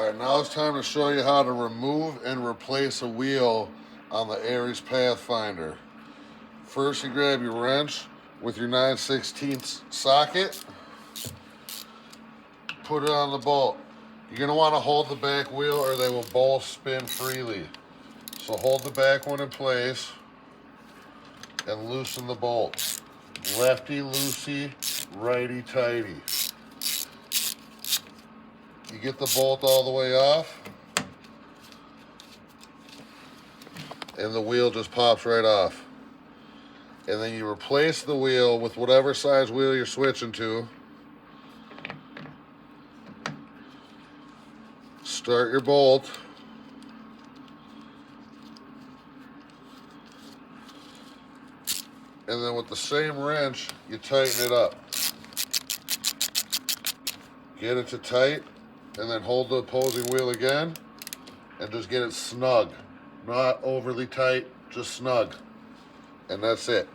Alright, now it's time to show you how to remove and replace a wheel on the Aries Pathfinder. First, you grab your wrench with your 9/16 socket, put it on the bolt. You're going to want to hold the back wheel or they will both spin freely. So hold the back one in place and loosen the bolt. Lefty loosey, righty tighty. You get the bolt all the way off, and the wheel just pops right off. And then you replace the wheel with whatever size wheel you're switching to. Start your bolt. And then with the same wrench, you tighten it up. Get it to tight, and then hold the opposing wheel again, and just get it snug. Not overly tight, just snug. And that's it.